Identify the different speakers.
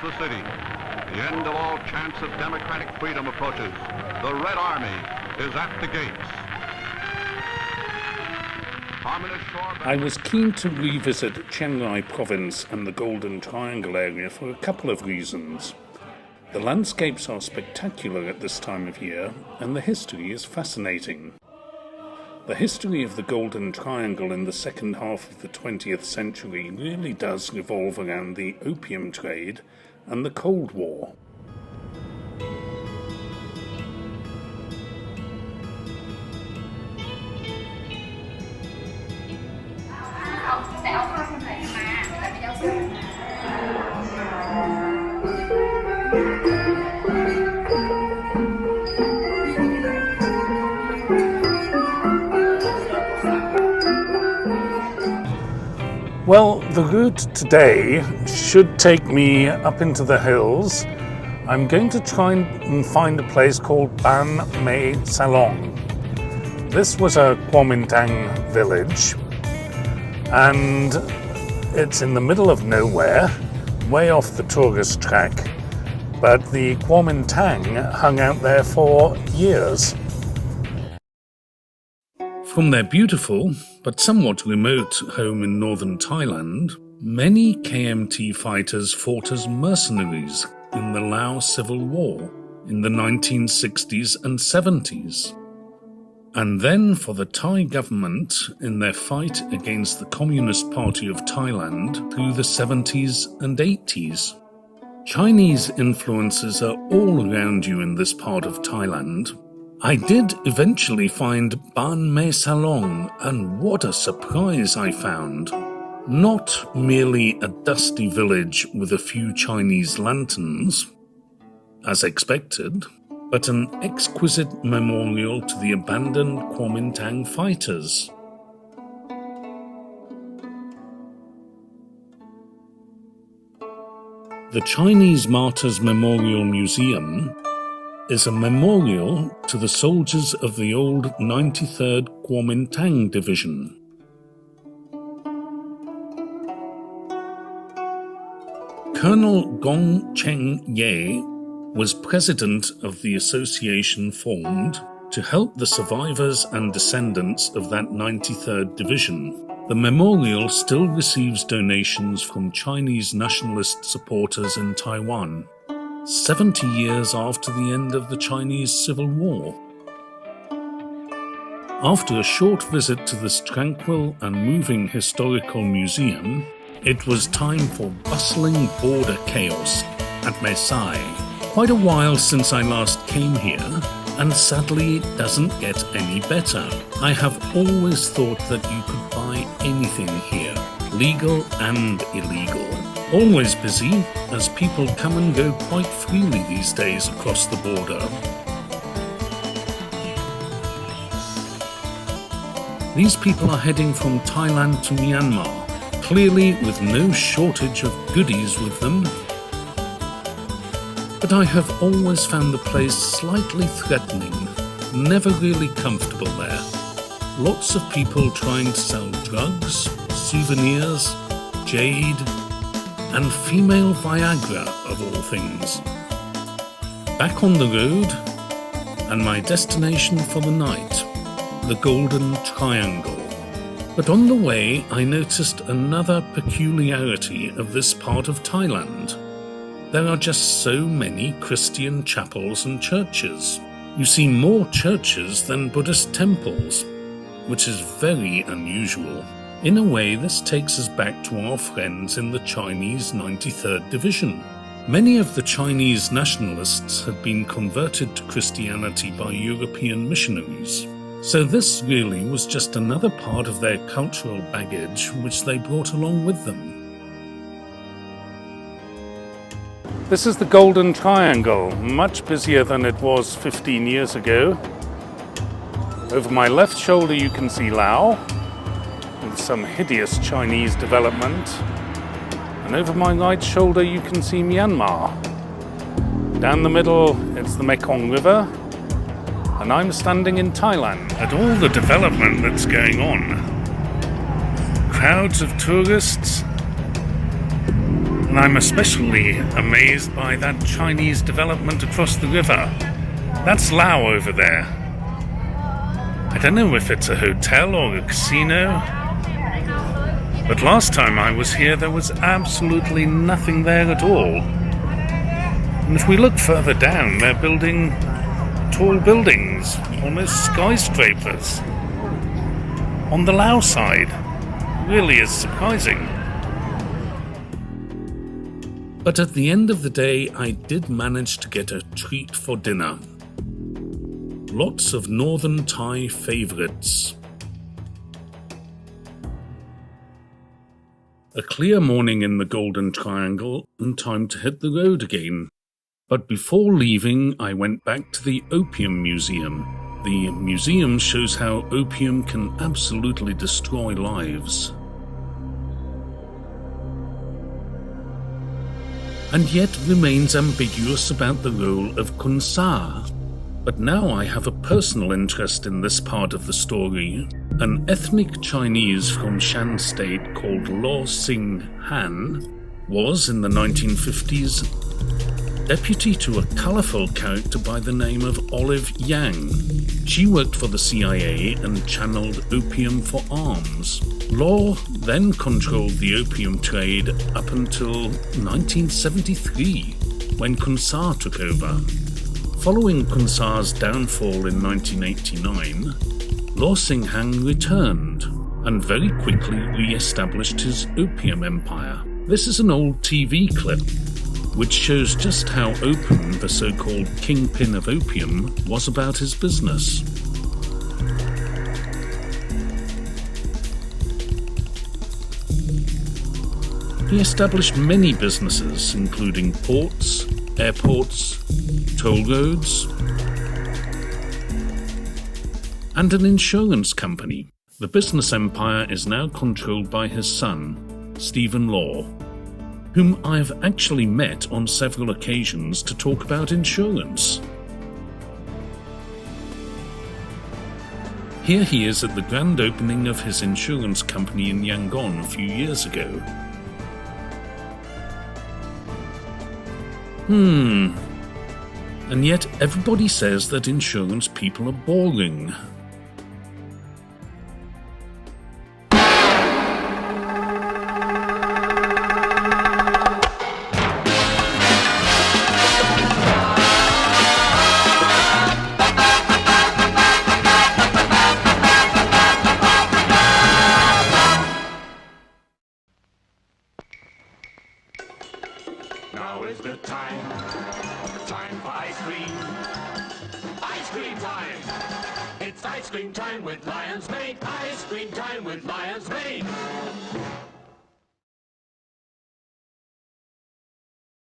Speaker 1: the city. The end of all chance of democratic freedom approaches. The Red Army is at the gates.
Speaker 2: I was keen to revisit Chiang Rai province and the Golden Triangle area for a couple of reasons. The landscapes are spectacular at this time of year, and the history is fascinating. The history of the Golden Triangle in the second half of the 20th century really does revolve around the opium trade and the Cold War. Well, the route today should take me up into the hills. I'm going to try and find a place called Ban Mae Salong. This was a Kuomintang village, and it's in the middle of nowhere, way off the tourist track, but the Kuomintang hung out there for years. From their beautiful, but somewhat remote home in northern Thailand, many KMT fighters fought as mercenaries in the Laos Civil War in the 1960s and 70s. And then for the Thai government in their fight against the Communist Party of Thailand through the 70s and 80s. Chinese influences are all around you in this part of Thailand. I did eventually find Ban Mae Salong, and what a surprise I found. Not merely a dusty village with a few Chinese lanterns, as expected, but an exquisite memorial to the abandoned Kuomintang fighters. The Chinese Martyrs Memorial Museum is a memorial to the soldiers of the old 93rd Kuomintang Division. Colonel Gong Cheng Ye was president of the association formed to help the survivors and descendants of that 93rd Division. The memorial still receives donations from Chinese nationalist supporters in Taiwan, 70 years after the end of the Chinese Civil War. After a short visit to this tranquil and moving historical museum, it was time for bustling border chaos at Mae Sai. Quite a while since I last came here, and sadly it doesn't get any better. I have always thought that you could buy anything here, legal and illegal. Always busy, as people come and go quite freely these days across the border. These people are heading from Thailand to Myanmar, clearly with no shortage of goodies with them. But I have always found the place slightly threatening, never really comfortable there. Lots of people trying to sell drugs, souvenirs, jade, and female Viagra, of all things. Back on the road, and my destination for the night, the Golden Triangle. But on the way, I noticed another peculiarity of this part of Thailand. There are just so many Christian chapels and churches. You see more churches than Buddhist temples, which is very unusual. In a way, this takes us back to our friends in the Chinese 93rd Division. Many of the Chinese nationalists had been converted to Christianity by European missionaries. So this really was just another part of their cultural baggage which they brought along with them. This is the Golden Triangle, much busier than it was 15 years ago. Over my left shoulder you can see Laos, with some hideous Chinese development. And over my right shoulder you can see Myanmar. Down the middle it's the Mekong River, and I'm standing in Thailand. At all the development that's going on, crowds of tourists, And I'm especially amazed by that Chinese development across the river. That's Lao over there. I don't know if it's a hotel or a casino, but last time I was here there was absolutely nothing there at all. And if we look further down, they're building tall buildings, almost skyscrapers. On the Lao side, really is surprising. But at the end of the day, I did manage to get a treat for dinner. Lots of northern Thai favourites. A clear morning in the Golden Triangle and time to hit the road again. But before leaving, I went back to the Opium Museum. The museum shows how opium can absolutely destroy lives. And yet remains ambiguous about the role of Khun. But now I have a personal interest in this part of the story. An ethnic Chinese from Shan State called Law Sing Han was, in the 1950s, deputy to a colourful character by the name of Olive Yang. She worked for the CIA and channeled opium for arms. Law then controlled the opium trade up until 1973, when Khun Sa took over. Following Khun Sa's downfall in 1989, Law Sing Han returned and very quickly re-established his opium empire. This is an old TV clip which shows just how open the so-called kingpin of opium was about his business. He established many businesses, including ports, airports, toll roads, and an insurance company. The business empire is now controlled by his son, Stephen Law, whom I've actually met on several occasions to talk about insurance. Here he is at the grand opening of his insurance company in Yangon a few years ago. And yet everybody says that insurance people are boring.
Speaker 3: Now is the time for ice cream. Ice cream time! It's ice cream time with Lion's Mane. Ice cream time with Lion's Mane.